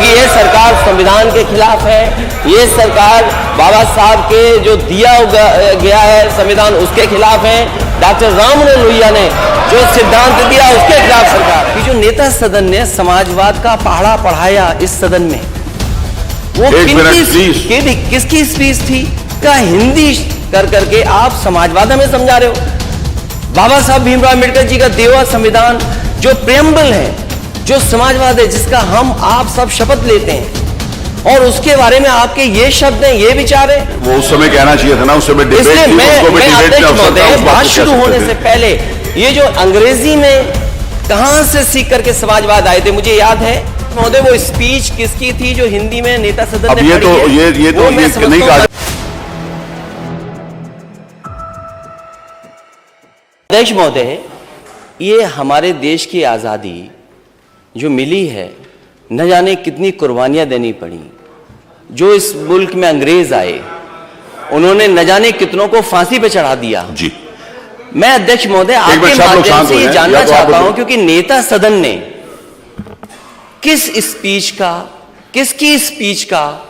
क्योंकि ये सरकार संविधान के खिलाफ है। ये सरकार बाबा साहब के जो दिया गया है संविधान उसके खिलाफ है। डॉक्टर राम मनोहर लोहिया ने जो सिद्धांत दिया उसके खिलाफ सरकार की। जो नेता सदन ने समाजवाद का पहाड़ा पढ़ाया इस सदन में, वो किसकी स्पीच थी? का हिंदी कर करके आप समाजवाद हमें समझा रहे हो। बाबा साहब भीमराव अम्बेडकर जी का दिया संविधान जो प्रेम्बल है, जो समाजवाद है, जिसका हम आप सब शपथ लेते हैं, और उसके बारे में आपके ये शब्द हैं, ये विचार है। वो उस समय कहना चाहिए था ना, उस समय डिबेट थी, मैं अध्यक्ष महोदय बात शुरू होने से पहले ये जो अंग्रेजी में कहां से सीख करके समाजवाद आए थे, मुझे याद है महोदय वो स्पीच किसकी थी जो हिंदी में नेता सदन ने ये तो नहीं कहा। अध्यक्ष महोदय, ये हमारे देश की आजादी जो मिली है, न जाने कितनी कुर्बानियां देनी पड़ी। जो इस मुल्क में अंग्रेज आए, उन्होंने न जाने कितनों को फांसी पे चढ़ा दिया जी। मैं अध्यक्ष महोदय आपके माध्यम से ये जानना चाहता हूं, क्योंकि नेता सदन ने किसकी स्पीच का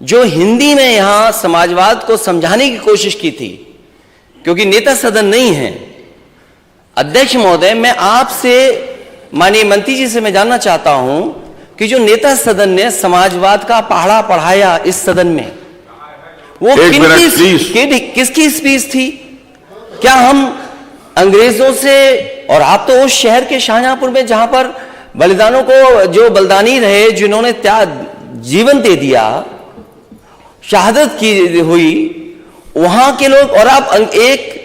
जो हिंदी में यहां समाजवाद को समझाने की कोशिश की थी, क्योंकि नेता सदन नहीं है। अध्यक्ष महोदय, मैं आपसे माननीय मंत्री जी से मैं जानना चाहता हूं कि जो नेता सदन ने समाजवाद का पहाड़ा पढ़ाया इस सदन में, वो किसकी स्पीच थी? क्या हम अंग्रेजों से, और आप तो उस शहर के शाहजहांपुर में जहां पर बलिदानों को जो बलिदानी रहे, जिन्होंने जीवन दे दिया, शहादत की हुई, वहां के लोग, और आप एक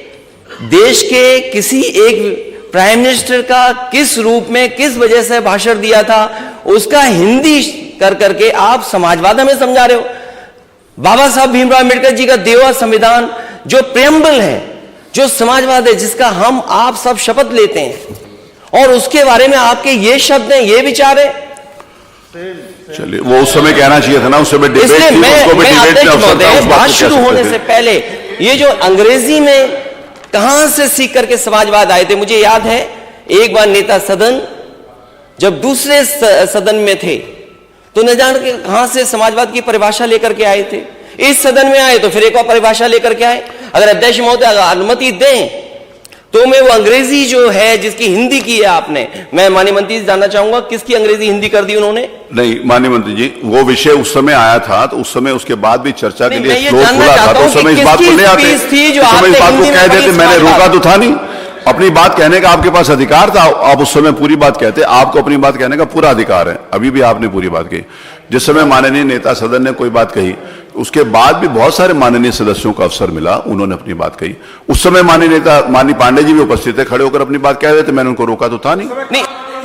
देश के किसी एक प्राइम मिनिस्टर का किस रूप में किस वजह से भाषण दिया था, उसका हिंदी कर करके आप समाजवाद हमें समझा रहे हो। बाबा साहब भीमराव अम्बेडकर जी का दिया संविधान जो प्रेम्बल है, जो समाजवाद है, जिसका हम आप सब शपथ लेते हैं, और उसके बारे में आपके ये शब्द हैं, ये विचार है। चलिए, वो उस समय कहना चाहिए था ना, उस समय डिबेट थी, बात शुरू होने से पहले ये जो अंग्रेजी में कहां से सीख करके समाजवाद आए थे, मुझे याद है एक बार नेता सदन जब दूसरे सदन में थे, तो न जान के कहां से समाजवाद की परिभाषा लेकर के आए थे। इस सदन में आए तो फिर एक और परिभाषा लेकर के आए। अगर अध्यक्ष महोदय अनुमति दें तो मैं वो अंग्रेजी जो है जिसकी हिंदी की है आपने, मैं माननीय मंत्री जी जानना चाहूंगा किसकी अंग्रेजी हिंदी कर दी उन्होंने? नहीं माननीय मंत्री जी, वो विषय उस समय आया था, तो उस समय उसके बाद भी चर्चा के लिए फ्लोर खुला था, तो उस समय इस बात को ले आते, उस समय इस बात को कह देते, मैंने रोका तो था नहीं। अपनी बात कहने का आपके पास अधिकार था, आप उस समय पूरी बात कहते, आपको अपनी बात कहने का पूरा अधिकार है। अभी भी आपने पूरी बात कही। जिस समय माननीय नेता सदन ने कोई बात कही, उसके बाद भी बहुत सारे माननीय सदस्यों को अवसर मिला, उन्होंने अपनी बात कही। उस समय माननीय पांडे जी भी उपस्थित थे, खड़े होकर अपनी बात कह रहे थे, मैंने उनको रोका तो था नहीं।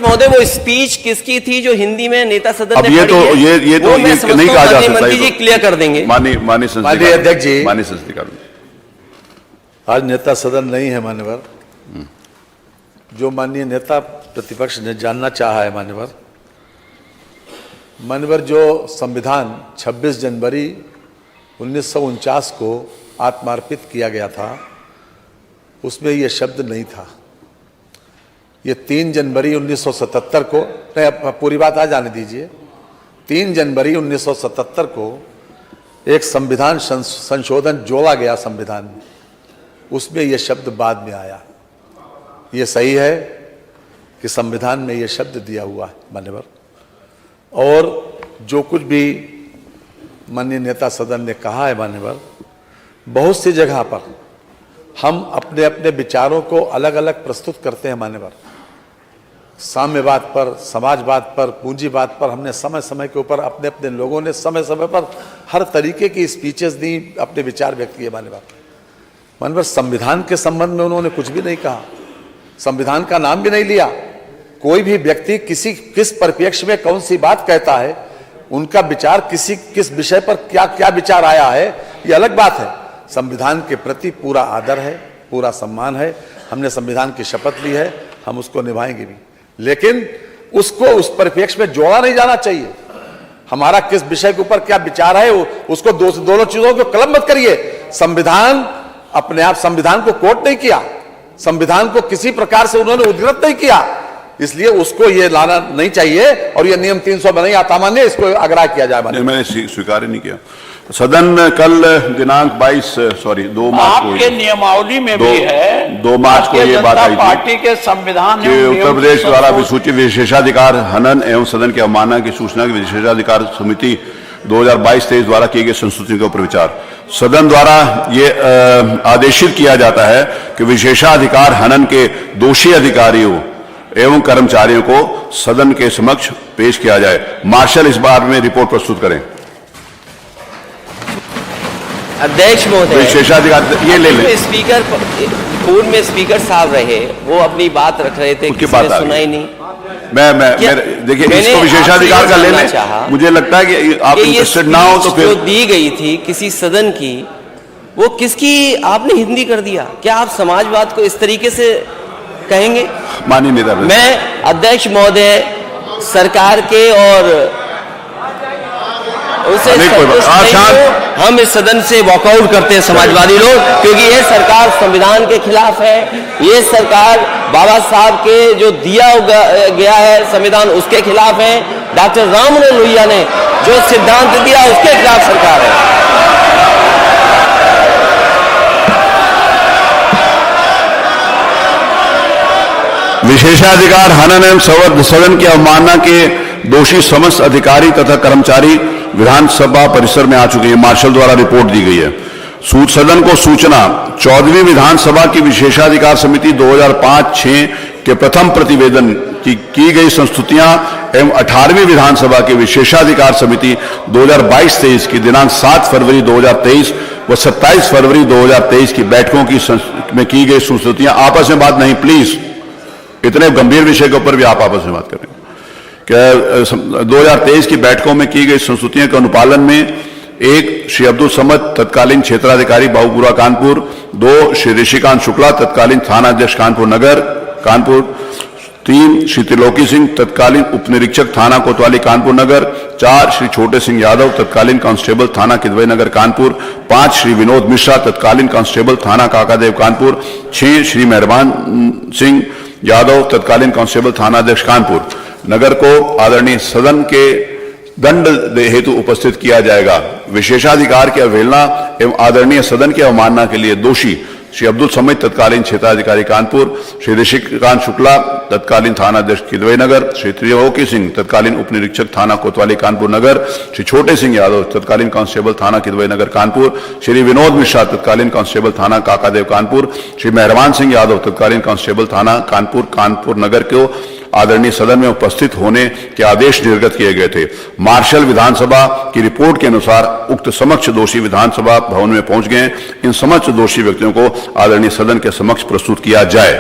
महोदय, वो स्पीच किसकी थी जो हिंदी में नेता सदन ने ये नहीं कहा जा सकता। मंत्री जी क्लियर कर देंगे। माननीय अध्यक्ष जी, माननीय संस्कृति, आज नेता सदन नहीं है मान्यवर। जो माननीय नेता प्रतिपक्ष ने जानना चाहा है मान्यवर, जो संविधान 26 जनवरी 1949 को आत्मार्पित किया गया था, उसमें यह शब्द नहीं था। ये 3 जनवरी 1977 को, नहीं पूरी बात आ जाने दीजिए, 3 जनवरी 1977 को एक संविधान संशोधन जोड़ा गया संविधान में, उसमें यह शब्द बाद में आया। ये सही है कि संविधान में यह शब्द दिया हुआ है मान्यवर, और जो कुछ भी माननीय नेता सदन ने कहा है मान्यवर, बहुत सी जगह पर हम अपने अपने विचारों को अलग अलग प्रस्तुत करते हैं मान्यवर। साम्यवाद पर, समाजवाद पर, पूंजीवाद पर हमने समय समय के ऊपर अपने अपने लोगों ने समय समय पर हर तरीके की स्पीचेस दी, अपने विचार व्यक्त किए मान्यवर। संविधान के संबंध में उन्होंने कुछ भी नहीं कहा, संविधान का नाम भी नहीं लिया। कोई भी व्यक्ति किस परिप्रेक्ष्य में कौन सी बात कहता है, उनका विचार किस विषय पर क्या क्या विचार आया है, ये अलग बात है। संविधान के प्रति पूरा आदर है, पूरा सम्मान है, हमने संविधान की शपथ ली है, हम उसको निभाएंगे भी, लेकिन उसको उस परिप्रेक्ष्य में जोड़ा नहीं जाना चाहिए। हमारा किस विषय के ऊपर क्या विचार है, उसको दोनों चीजों को कलम मत करिए। संविधान अपने आप, संविधान को कोट नहीं किया, संविधान को किसी प्रकार से उन्होंने उद्धृत नहीं किया, इसलिए उसको ये लाना नहीं चाहिए और ये नियम 300 बनाई असामान्य, इसको आग्रह किया जाए। मैंने स्वीकार ही नहीं किया। सदन कल दिनांक 2 मार्च को आपके नियमावली में भी है, 2 मार्च को ये बात आई थी पार्टी के संविधान कि उत्तर प्रदेश द्वारा विसूचित विशेषाधिकार हनन एवं सदन की अवमानना की सूचना की विशेषाधिकार समिति 2022-23 द्वारा किए गए संस्तुतियों के ऊपर विचार। सदन द्वारा ये आदेशित किया जाता है कि विशेषाधिकार हनन के दोषी अधिकारियों एवं कर्मचारियों को सदन के समक्ष पेश किया जाए। मार्शल इस बार में रिपोर्ट प्रस्तुत करें। अध्यक्ष महोदय, विशेषाधिकार ये ले लें। स्पीकर पूर्व में स्पीकर साहब रहे, वो अपनी बात रख रहे थे, किसी ने सुना ही नहीं। देखिए, इसको विशेषाधिकार का ले लें। मुझे लगता है कि आप इंटरेस्टेड ना हो तो फिर जो दी गई थी किसी सदन की, वो किसकी आपने हिंदी कर दिया? क्या आप समाजवाद को इस तरीके से कहेंगे? माननीय नेता, मैं अध्यक्ष महोदय सरकार के और उसे हम इस सदन से वॉकआउट करते हैं समाजवादी लोग, क्योंकि ये सरकार संविधान के खिलाफ है। ये सरकार बाबा साहब के जो दिया गया है संविधान, उसके खिलाफ है। डॉक्टर राममनोहर लोहिया ने जो सिद्धांत दिया, उसके खिलाफ सरकार है। विशेषाधिकार हनन एवं सदन की अवमानना के दोषी समस्त अधिकारी तथा कर्मचारी विधानसभा परिसर में आ चुके हैं। मार्शल द्वारा रिपोर्ट दी गई है। सदन को सूचना 14वीं विधानसभा की विशेषाधिकार समिति 2005-6 के प्रथम प्रतिवेदन की गई संस्तुतियां एवं 18वीं विधानसभा की विशेषाधिकार समिति 2022-23 की दिनांक 7 फरवरी 2023 व 27 फरवरी 2023 की बैठकों में की गई संस्तुतियां। आपस में बात नहीं प्लीज, इतने गंभीर विषय के ऊपर भी आप आपस में बात करें। 2023 की बैठकों में की गई संस्तुतियों के अनुपालन में 1 श्री अब्दुल समद तत्कालीन क्षेत्राधिकारी बाबूपुरा कानपुर, 2 श्री ऋषिकांत शुक्ला तत्कालीन थानाध्यक्ष कानपुर नगर कानपुर, 3 श्री त्रिलोकी सिंह तत्कालीन उपनिरीक्षक थाना कोतवाली कानपुर नगर, 4 श्री छोटे सिंह यादव तत्कालीन कांस्टेबल थाना किदवई नगर कानपुर, 5 श्री विनोद मिश्रा तत्कालीन कांस्टेबल थाना काकादेव कानपुर, 6 श्री मेहरबान सिंह यादव तत्कालीन कांस्टेबल थानाध्यक्ष कानपुर नगर को आदरणीय सदन के दंड हेतु उपस्थित किया जाएगा। विशेषाधिकार की अवहेलना एवं आदरणीय सदन की अवमानना के लिए दोषी श्री अब्दुल समद तत्कालीन क्षेत्राधिकारी कानपुर, श्री ऋषिकांत शुक्ला तत्कालीन थानाध्यक्ष किदवई नगर, श्री त्रिलोकी सिंह तत्कालीन उपनिरीक्षक थाना कोतवाली कानपुर नगर, श्री छोटे सिंह यादव तत्कालीन कांस्टेबल थाना किदवई नगर कानपुर, श्री विनोद मिश्रा तत्कालीन कांस्टेबल थाना काकादेव कानपुर, श्री मेहरबान सिंह यादव तत्कालीन कांस्टेबल थाना कानपुर नगर को आदरणीय सदन में उपस्थित होने के आदेश निर्गत किए गए थे। मार्शल विधानसभा की रिपोर्ट के अनुसार उक्त समक्ष दोषी विधानसभा भवन में पहुंच गए। इन समक्ष दोषी व्यक्तियों को आदरणीय सदन के समक्ष प्रस्तुत किया जाए।